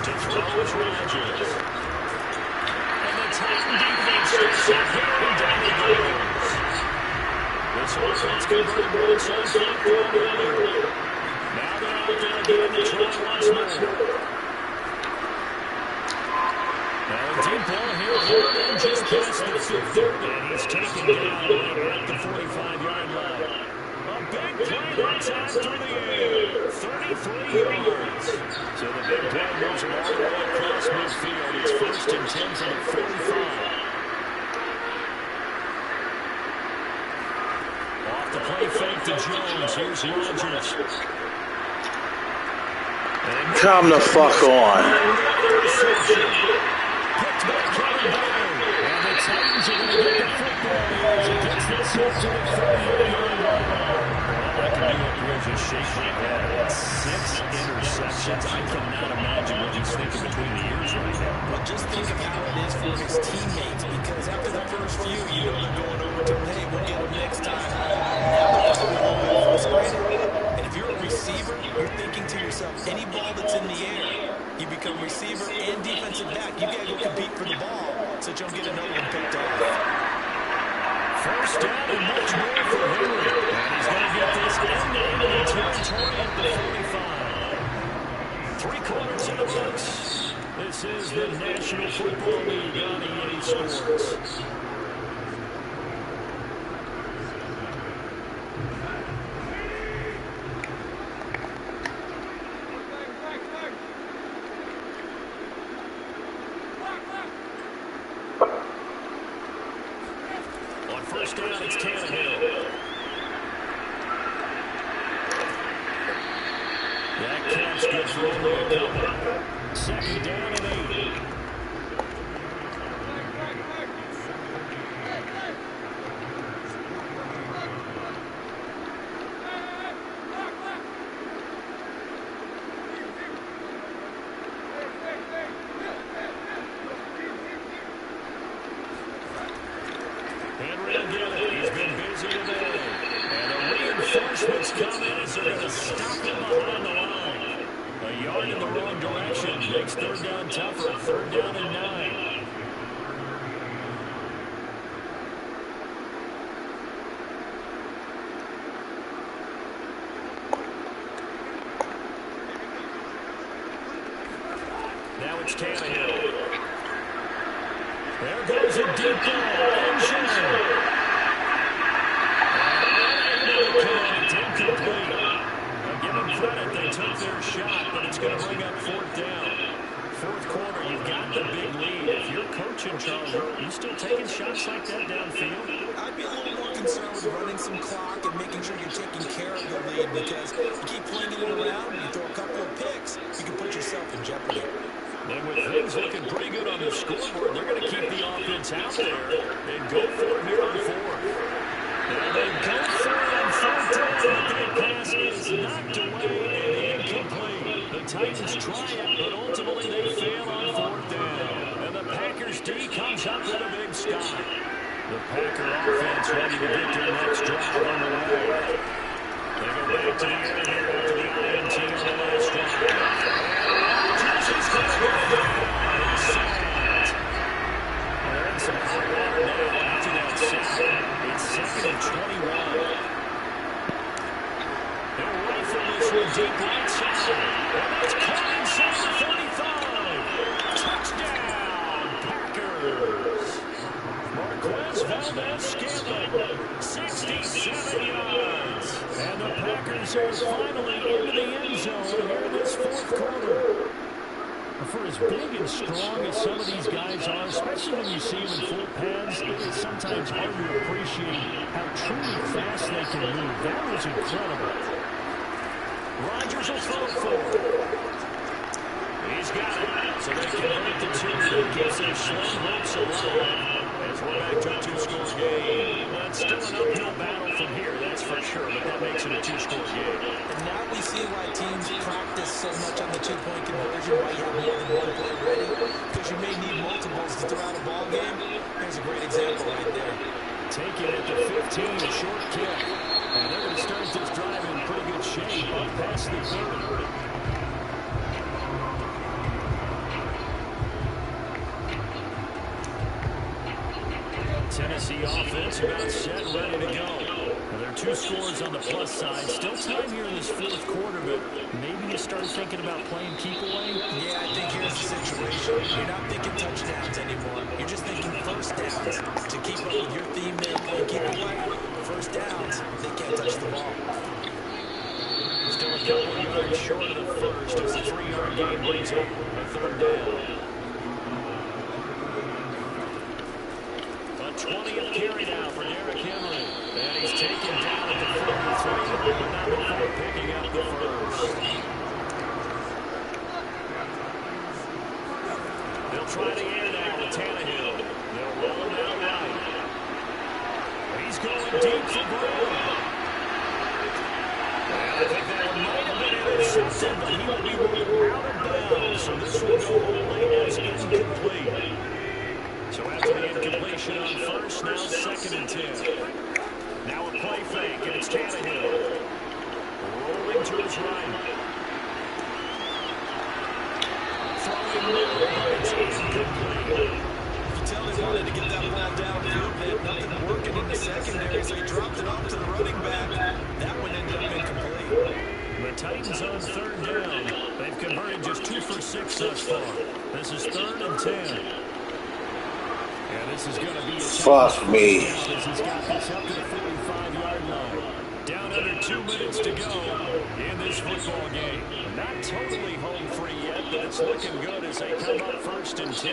To throw is Rodgers. And the Titan defense steps up here and down he goes. This offense converted once on fourth down earlier. Now they're out there again to try once more. Deep ball here, Harden just past the 50, and he's taken down right at the 45-yard line. A big play that time through the air, 33 yards. So the big play moves it all the way across midfield. It's 1st and 10 from the 45. Off the play fake to Jones. Here's Rodgers. Come the fuck on. Picked by Kevin Byard. And the Titans are going to get the football here as it gets this up to the 38-yard line. All I can do up here is just shake my head. It's 6 interceptions. I cannot imagine what he's thinking between the ears right now. Well, just think of how it is for his teammates, because after the first few, you know they're going over to him, hey, we'll get him next time. Now they're probably a little bit frustrated. And if you're a receiver, you're thinking to yourself, any ball that's in the air, you become receiver and defensive back. You got to go compete for the ball so that you don't get another one picked off. First down and much more for Henry. And he's going to get this end-to-end territory at the 45. 3 quarters in the books. This is the National Football League on EA Sports. First down, it's Tannehill. That catch good for only a couple. 2nd down and 8. He's been busy today. And the reinforcements come in as they're going to stop him behind the line. A yard in the wrong direction makes third down tougher. 3rd down and 9. Now it's Tannehill. There goes a deep ball. Give them credit. They took their shot, but it's going to bring up 4th down. 4th quarter, you've got the big lead. If you're coaching, Charles, are you still taking shots like that downfield? I'd be a little more concerned with running some clock and making sure you're taking care of the lead, because if you keep flinging it around, you throw a couple of picks, you can put yourself in jeopardy. And with things looking pretty good on the scoreboard, they're going to keep the offense out there and go for it here on 4th. And they go for it on 4th down, but that pass is knocked away and incomplete. The Titans try it, but ultimately they fail on 4th down. And the Packers D comes up with a big stop. The Packer offense ready to get their next drive underway. They go back to the air here after the INT on the last drive. Rodgers is going to the 21. They'll rifle this one deep right side. And that's caught inside the 35. Touchdown, Packers. Marquez Valdez-Scantling, 67 yards. And the Packers are finally into the end zone here in this fourth quarter. For as big and strong as some of these guys are, especially when you see them in full pads, it is sometimes hard to appreciate how truly fast they can move. That was incredible. Rodgers will throw for it. He's got it. So they convert the two. That keeps their slim hopes alive. As we're back to a two-score game. Well, it's still an uphill battle from here, that's for sure, but that makes it a two-score game. And now we see why teams practice so much on the two-point conversion, why you have more than one play ready, because you may need multiples to throw out a ball game. Here's a great example right there. Take it at the 15, a short kick. And they're going to start this drive in pretty good shape up past the 30. Tennessee offense about set, ready to go. Well, there are two scores on the plus side. Still time here in this fourth quarter, but maybe you start thinking about playing keep away? Yeah, I think here's the situation. You're not thinking touchdowns anymore. You're just thinking first downs. To keep up with your theme there, playing keep away, first downs, they can't touch the ball. Still a couple of yards short of the first as the 3-yard gain brings up a third down. 20th carry now for Derrick Henry. And he's taken down at the 43, but not before picking up the first. They'll try the air now with Tannehill. They'll roll him out right. He's going deep for Brown. And I think that one might have been intercepted, but he will be routed down. So this will go only as incomplete. So after the incompletion on first, now 2nd and 10. Now a play fake, and it's Tannehill. Rolling to his right. Throwing middle, but it's incomplete. You tell they wanted to get that ball downfield. They had nothing working in the secondary, so he dropped it off to the running back. That one ended up incomplete. The Titans on third down. They've converted just 2 for 6 thus far. This is 3rd and 10. And this is going to be a fuck me. As he's got this up to the 45-yard line. Down under 2 minutes to go in this football game. Not totally home free yet, but it's looking good as they come up 1st and 10.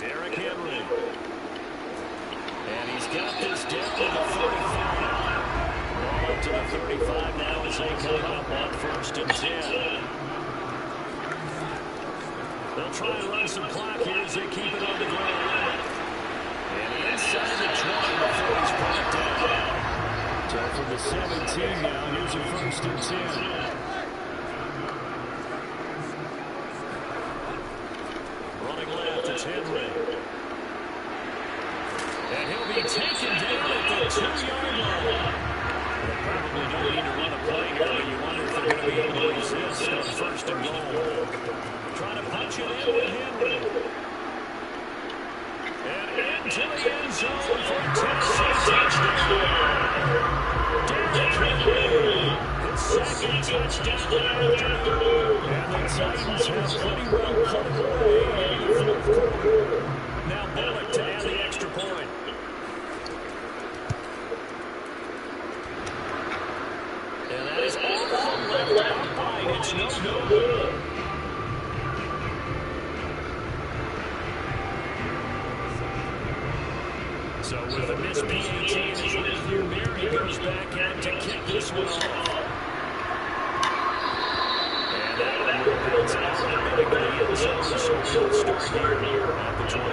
Derrick Henry. And he's got this down to the 45. Ball up to the 35 now as they come up on 1st and 10. They'll try and run some clock here as they keep it on the ground. And inside the 20 before he's brought down. So from the 17 now, here's a 1st and 10. Running left, it's Henry. And he'll be taken down at the 2-yard line. They probably don't need to run a play here, but you wonder if they're going to be able to resist on 1st and goal. Trying to punch it in with Henry. And into the end zone for a Tennessee touchdown. Derrick Henry, his 2nd touchdown of the afternoon. And the Titans have pretty well put it away in the 4th quarter. Now Bullock to add the extra point. And that is off the left outside. It's no good. So with a missed PAT in his rearview mirror, he goes back out to kick this one off. And that one will bounce out and make the end zone. So he'll start here at the 25.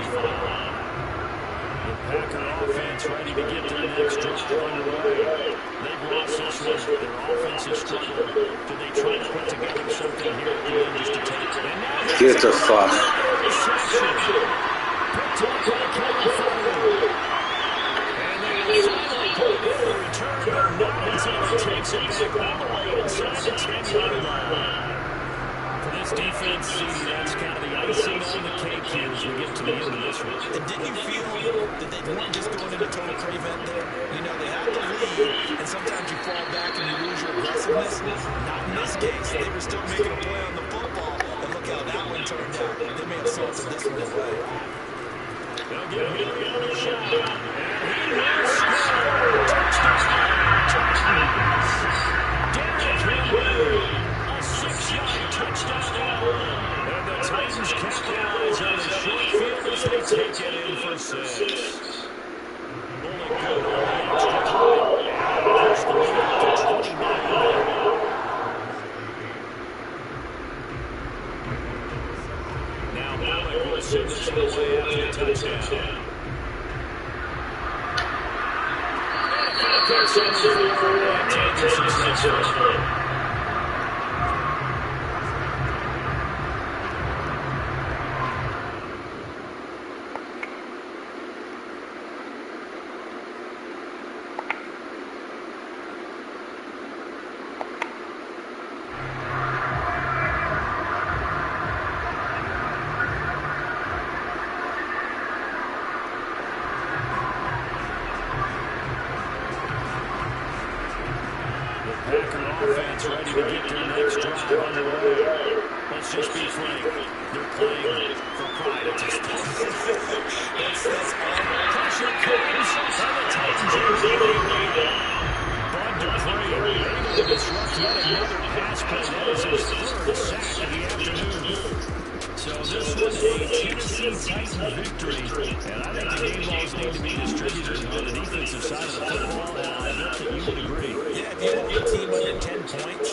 The Packer offense ready to get their next drive underway. They've lost this one. Their offense has struggled. Do they try to put together something here at the end just to take it? And now Get the fuck. Picked up by Kevin Farley. Finally put it in the return, but not until he takes it back all the way inside the 10-yard line. For this this defense, that's kind of the icing on the cake here as we get to the end of this one. And didn't you feel that they weren't just going into total prevent there? You know, they had the lead, and sometimes you fall back and you lose your aggressiveness. Not in this case. They were still making a play on the football, and look how that one turned out. They may have salted this one away. They'll give Henry another shot, and he will score. Touchdown, Titans. Derrick Henry, a 6-yard touchdown run. And the Titans capitalize on a short field as they take it in for 6. Bullock good on the extra point. Push the lead to 29. Now Bullock will send this one away after the touchdown. Offense ready to get their next drive underway. Let's just be frank. They're playing for pride at this point. That's pressure comes, and the Titans are leading. Bud Dupree able to disrupt yet another pass play. That is his 3rd sack of the afternoon. So this was a Tennessee Titans victory, and I think the game balls need to be distributed on the defensive side of the football, and I bet that you would agree. Yeah, if you want your team under 10 points,